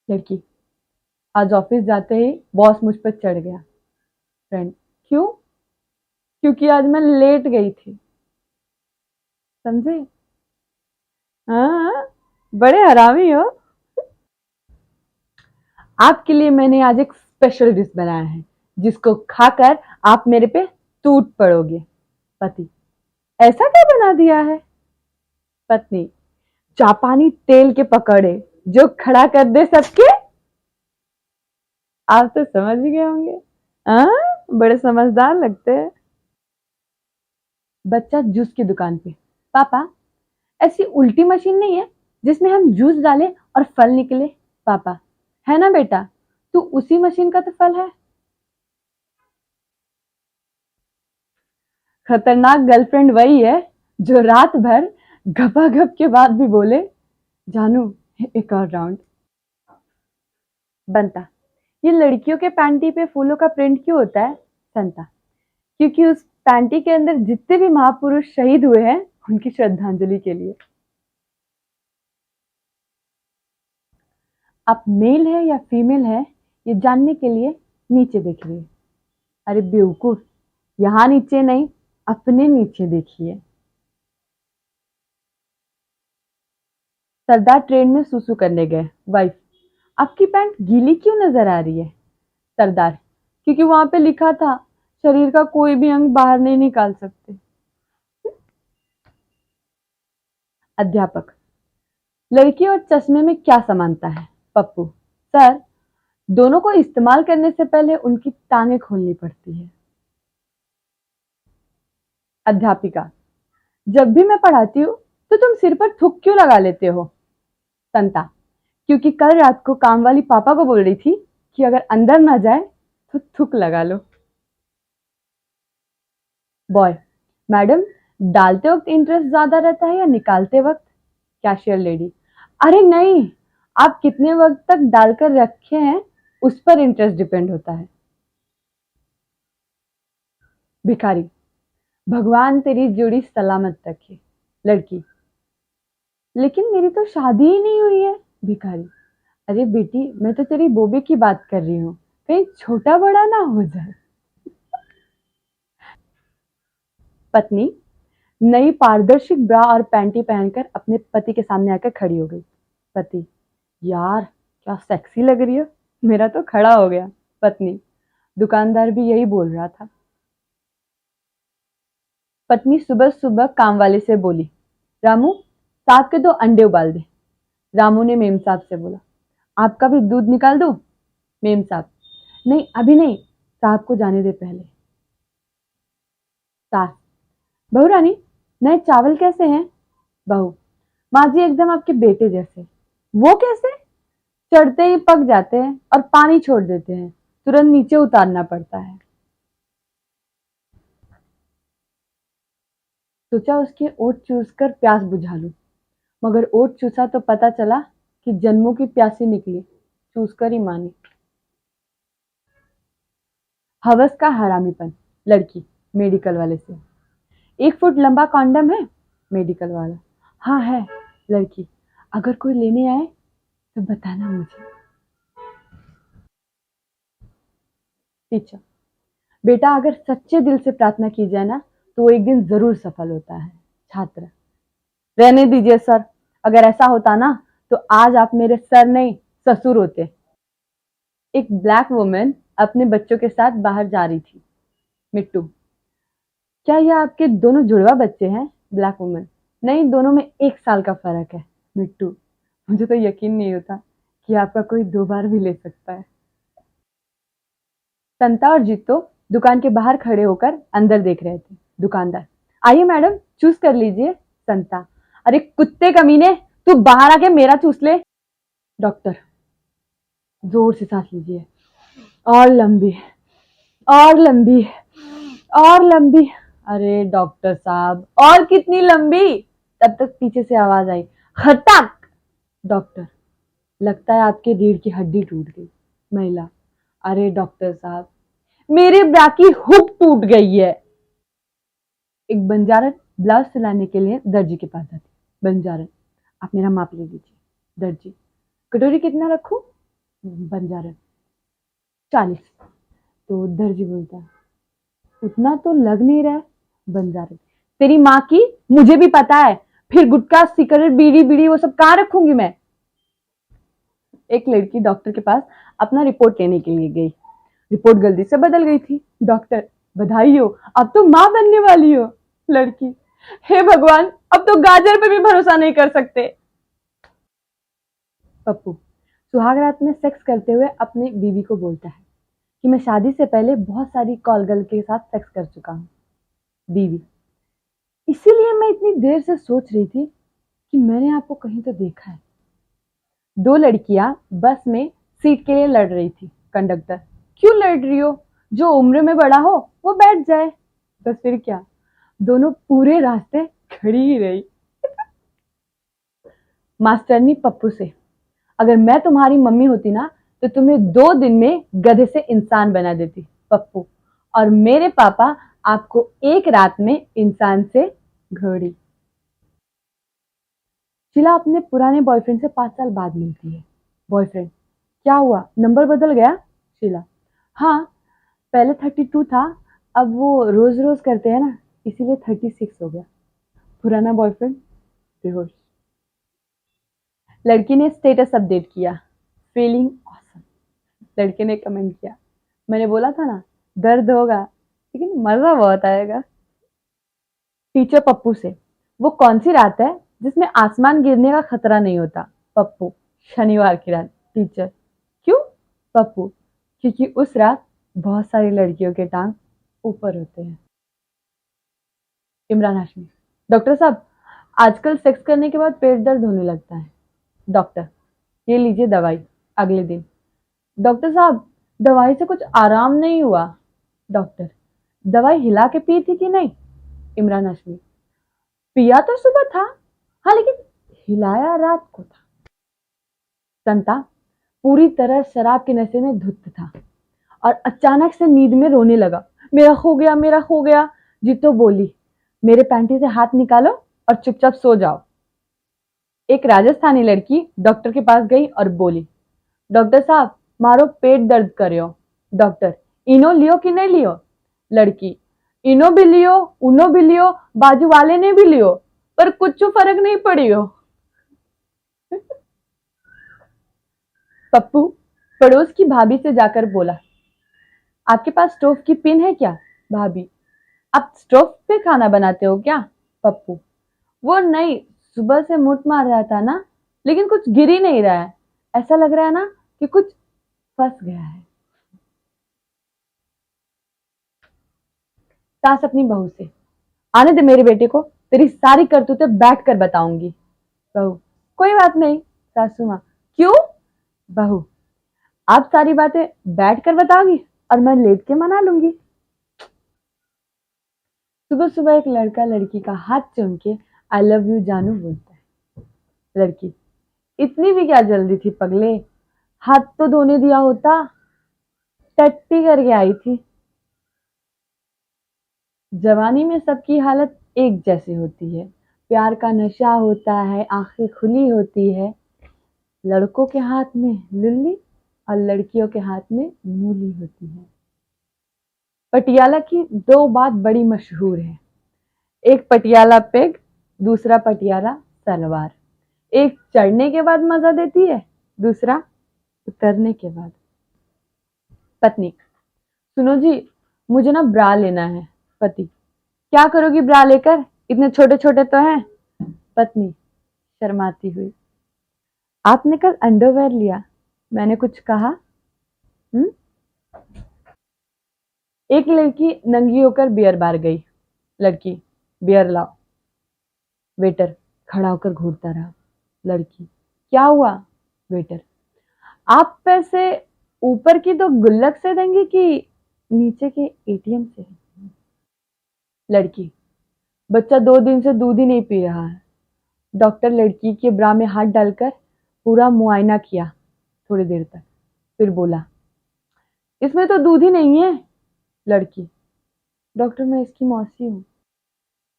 लड़की, आज ऑफिस जाते ही बॉस मुझ पर चढ़ गया। फ्रेंड, क्यों? क्योंकि आज मैं लेट गई थी। समझे? हाँ, बड़े हरामी हो। आपके लिए मैंने आज एक स्पेशल डिश बनाया है, जिसको खाकर आप मेरे पे टूट पड़ोगे। पति, ऐसा क्या बना दिया है? पत्नी, जापानी तेल के पकौड़े जो खड़ा कर दे सबके। आप तो समझ ही गए होंगे। हाँ, बड़े समझदार लगते हैं। बच्चा जूस की दुकान पे, पापा, ऐसी उल्टी मशीन नहीं है जिसमें हम जूस डालें और फल निकले? पापा, है ना बेटा, तू उसी मशीन का तो फल है। खतरनाक गर्लफ्रेंड वही है जो रात भर गपागप के बाद भी बोले, जानू, एक और राउंड। बनता, ये लड़कियों के पैंटी पे फूलों का प्रिंट क्यों होता है? संता, क्योंकि उस पैंटी के अंदर जितने भी महापुरुष शहीद हुए हैं, उनकी श्रद्धांजलि के लिए। आप मेल है या फीमेल है, ये जानने के लिए नीचे देखिए। अरे बेवकूफ, यहाँ नीचे नहीं, अपने नीचे देखिए। सरदार ट्रेन में सुसु करने गए। वाइफ, आपकी पैंट गीली क्यों नजर आ रही है? सरदार, क्योंकि वहां पे लिखा था शरीर का कोई भी अंग बाहर नहीं निकाल सकते। अध्यापक, लड़की और चश्मे में क्या समानता है? पप्पू, सर, दोनों को इस्तेमाल करने से पहले उनकी टांगें खोलनी पड़ती है। अध्यापिका, जब भी मैं पढ़ाती हूँ तो तुम सिर पर थूक क्यों लगा लेते हो? संता, क्योंकि कल रात को काम वाली पापा को बोल रही थी कि अगर अंदर ना जाए तो थूक लगा लो। बॉय, मैडम, डालते वक्त इंटरेस्ट ज्यादा रहता है या निकालते वक्त? कैशियर लेडी, अरे नहीं, आप कितने वक्त तक डालकर रखे हैं उस पर इंटरेस्ट डिपेंड होता है। भिखारी, भगवान तेरी जोड़ी सलामत रखे। लड़की, लेकिन मेरी तो शादी ही नहीं हुई है। भिखारी, अरे बेटी, मैं तो तेरी बोबे की बात कर रही हूँ, कहीं छोटा बड़ा ना हो जाए। पत्नी, नई पारदर्शी ब्रा और पैंटी पहनकर अपने पति के सामने आकर खड़ी हो गई। पति, यार क्या सेक्सी लग रही है। मेरा तो खड़ा हो गया। पत्नी, दुकानदार भी यही बोल रहा था। पत्नी सुबह सुबह काम वाले से बोली, रामू, साग के 2 अंडे उबाल दे। रामू ने मेम साहब से बोला, आपका भी दूध निकाल दूं? मेम साहब, नहीं अभी नहीं, साहब को जाने दे पहले। सास, बहू रानी, नए चावल कैसे हैं? बहू, माँ जी एकदम आपके बेटे जैसे। वो कैसे? चढ़ते ही पक जाते हैं और पानी छोड़ देते हैं, तुरंत नीचे उतारना पड़ता है। सोचा उसके ओट चूस कर प्यास बुझा लूं, मगर ओट चूसा तो पता चला कि जन्मों की प्यासी निकली, चूस कर ही मानी। हवस का हरामीपन। लड़की, मेडिकल वाले से, 1 फुट लंबा कॉन्डम है? मेडिकल वाला, हाँ है। लड़की, अगर कोई लेने आए तो बताना मुझे। टीचर, बेटा, अगर सच्चे दिल से प्रार्थना की जाए ना तो वो एक दिन जरूर सफल होता है। छात्र, रहने दीजिए सर, अगर ऐसा होता ना तो आज आप मेरे सर नहीं ससुर होते। एक ब्लैक वुमन अपने बच्चों के साथ बाहर जा रही थी। मिट्टू, क्या ये आपके दोनों जुड़वा बच्चे हैं? ब्लैक वुमन, नहीं, दोनों में 1 साल का फर्क है। मिट्टू, मुझे तो यकीन नहीं होता कि आपका कोई 2 बार भी ले सकता है। संता और जीतो दुकान के बाहर खड़े होकर अंदर देख रहे थे। दुकानदार, आइए मैडम, चूज कर लीजिए। संता, अरे कुत्ते कमीने, तू बाहर आके मेरा चूस ले। डॉक्टर, जोर से सांस लीजिए, और लंबी, और लंबी, और लंबी। अरे डॉक्टर साहब, और कितनी लंबी? तब तक पीछे से आवाज आई, खटक। डॉक्टर, लगता है आपके रीढ़ की हड्डी टूट गई। महिला, अरे डॉक्टर साहब, मेरे ब्रा की हुक टूट गई है। एक बंजारन ब्लाउज सिलाने के लिए दर्जी के पास जाती। बंजारन, आप मेरा माप ले लीजिए। दर्जी, कटोरी कितना रखूं? बंजारा 40। तो दर्जी बोलता है उतना तो लग नहीं रहा है। बंजारा तेरी माँ की मुझे भी पता है, फिर गुटखा सिगरेट बीड़ी बीड़ी वो सब कहाँ रखूंगी मैं। एक लड़की डॉक्टर के पास अपना रिपोर्ट लेने के लिए गई। रिपोर्ट गलती से बदल गई थी। डॉक्टर बधाई हो, अब तो माँ बनने वाली हो। लड़की हे भगवान, अब तो गाजर पे भी भरोसा नहीं कर सकते। पप्पू सुहाग रात में सेक्स करते हुए अपनी बीवी को बोलता है कि मैं शादी से पहले बहुत सारी कॉल गर्ल के साथ सेक्स कर चुका हूँ। बीवी इसीलिए मैं इतनी देर से सोच रही थी कि मैंने आपको कहीं तो देखा है। दो लड़कियां बस में सीट के लिए लड़ रही थी। कंडक्टर क्यों लड़ रही हो, जो उम्र में बड़ा हो वो बैठ जाए। बस फिर क्या, दोनों पूरे रास्ते खड़ी ही रही। मास्टरनी पप्पू से अगर मैं तुम्हारी मम्मी होती ना तो तुम्हें 2 दिन में गधे से इंसान बना देती पप्पू, और मेरे पापा आपको एक रात में इंसान से घोड़ी। शीला अपने पुराने बॉयफ्रेंड से 5 साल बाद मिलती है। बॉयफ्रेंड क्या हुआ, नंबर बदल गया। शीला हाँ, पहले 32 था, अब वो रोज रोज करते हैं ना, इसीलिए 36 हो गया। पुराना बॉयफ्रेंड बेहोश। लड़की ने स्टेटस अपडेट किया, फीलिंग ऑसम। लड़के ने कमेंट किया, मैंने बोला था ना दर्द होगा लेकिन मजा बहुत आएगा। टीचर पप्पू से वो कौन सी रात है जिसमें आसमान गिरने का खतरा नहीं होता। पप्पू शनिवार की रात। टीचर क्यों। पप्पू क्योंकि उस रात बहुत सारी लड़कियों के टांग ऊपर होते हैं। इमरान हाशमी डॉक्टर साहब आजकल सेक्स करने के बाद पेट दर्द होने लगता है। डॉक्टर ये लीजिए दवाई। अगले दिन डॉक्टर साहब दवाई से कुछ आराम नहीं हुआ। डॉक्टर दवाई हिला के पी थी कि नहीं। इमरान हाशमी पिया तो सुबह था, हाँ लेकिन हिलाया रात को था। संता पूरी तरह शराब के नशे में धुत था और अचानक से नींद में रोने लगा, मेरा खो गया मेरा खो गया। जीतो बोली मेरे पैंटी से हाथ निकालो और चुपचाप सो जाओ। एक राजस्थानी लड़की डॉक्टर के पास गई और बोली डॉक्टर साहब मारो पेट दर्द करियो। डॉक्टर इनो लियो कि नहीं लियो। लड़की इनो भी लियो उनो भी लियो बाजू वाले ने भी लियो पर कुछ फर्क नहीं पड़ियो। पप्पू पड़ोस की भाभी से जाकर बोला आपके पास स्टोव की पिन है क्या। भाभी आप स्टोव पे खाना बनाते हो क्या। पप्पू वो नहीं, सुबह से मुठ मार रहा था ना, लेकिन कुछ गिर ही नहीं रहा है, ऐसा लग रहा है ना कि कुछ फंस गया है। सास अपनी बहू से आने दे मेरे बेटे को, तेरी सारी करतूतें बैठ कर बताऊंगी। बहू कोई बात नहीं सासू माँ। क्यों। बहू आप सारी बातें बैठ कर बताओगी और मैं लेट के मना लूंगी। सुबह सुबह एक लड़का लड़की का हाथ चूम के आई लव यू जानू बोलता है। लड़की इतनी भी क्या जल्दी थी पगले, हाथ तो धोने दिया होता, टट्टी करके आई थी। जवानी में सबकी हालत एक जैसी होती है, प्यार का नशा होता है, आंखें खुली होती है। लड़कों के हाथ में लुल्ली और लड़कियों के हाथ में मूली होती है। पटियाला की 2 बात बड़ी मशहूर है, एक पटियाला पेग, दूसरा पटियाला सलवार। एक चढ़ने के बाद मजा देती है, दूसरा उतरने के बाद। पत्नी सुनो जी मुझे ना ब्रा लेना है। पति क्या करोगी ब्रा लेकर, इतने छोटे छोटे तो हैं। पत्नी शर्माती हुई आपने कल अंडरवेयर लिया, मैंने कुछ कहा। हुँ? एक लड़की नंगी होकर बियर बार गई। लड़की बियर लाओ। वेटर खड़ा होकर घूरता रहा। लड़की क्या हुआ। वेटर आप पैसे ऊपर की तो गुल्लक से देंगे कि नीचे के एटीएम से। लड़की बच्चा 2 दिन से दूध ही नहीं पी रहा है। डॉक्टर लड़की के ब्रा में हाथ डालकर पूरा मुआयना किया थोड़ी देर तक, फिर बोला इसमें तो दूध ही नहीं है। लड़की डॉक्टर मैं इसकी मौसी हूँ।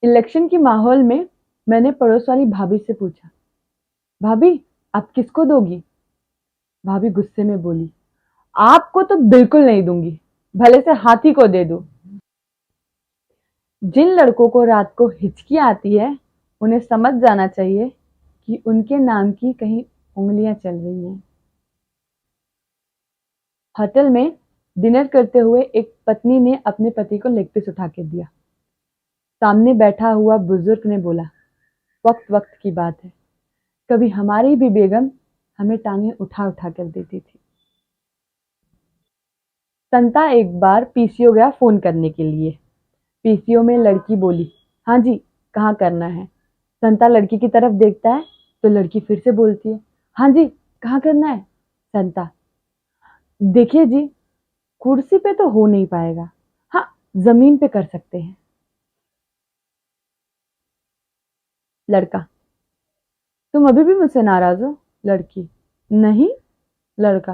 इलेक्शन के माहौल में मैंने पड़ोस वाली भाभी से पूछा भाभी आप किसको दोगी। भाभी गुस्से में बोली, आपको तो बिल्कुल नहीं दूंगी, भले से हाथी को दे दो। जिन लड़कों को रात को हिचकी आती है उन्हें समझ जाना चाहिए कि उनके नाम की कहीं उंगलियां चल रही हैं। होटल में डिनर करते हुए एक पत्नी ने अपने पति को लेग पीस उठा के दिया। सामने बैठा हुआ बुजुर्ग ने बोला, वक्त वक्त की बात है, कभी हमारी भी बेगम हमें टांगे उठा उठा कर देती थी। संता एक बार पीसीओ गया फोन करने के लिए। पीसीओ में लड़की बोली, हाँ जी, कहाँ करना है। संता लड़की की तरफ देखता है तो लड़की फिर से बोलती है, हाँ जी, कहाँ करना है। संता, देखिए जी, कुर्सी पे तो हो नहीं पाएगा, हाँ जमीन पे कर सकते हैं। लड़का, तुम अभी भी मुझसे नाराज हो। लड़की, नहीं। लड़का,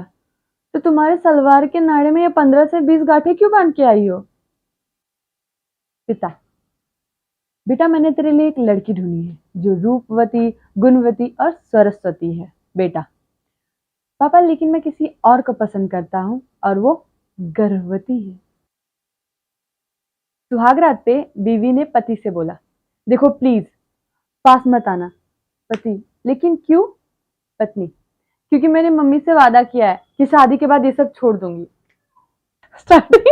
तो तुम्हारे सलवार के नाड़े में ये 15 से 20 गांठें क्यों बांध के आई हो। पिता, बेटा मैंने तेरे लिए एक लड़की ढूंढी है जो रूपवती, गुणवती और सरस्वती है। बेटा, पापा लेकिन मैं किसी और को पसंद करता हूँ और वो गर्भवती है। सुहाग रात पे बीवी ने पति से बोला, देखो प्लीज पास मत आना। पति, लेकिन क्यों। पत्नी, क्योंकि मैंने मम्मी से वादा किया है कि शादी के बाद ये सब छोड़ दूंगी। स्टार्टिंग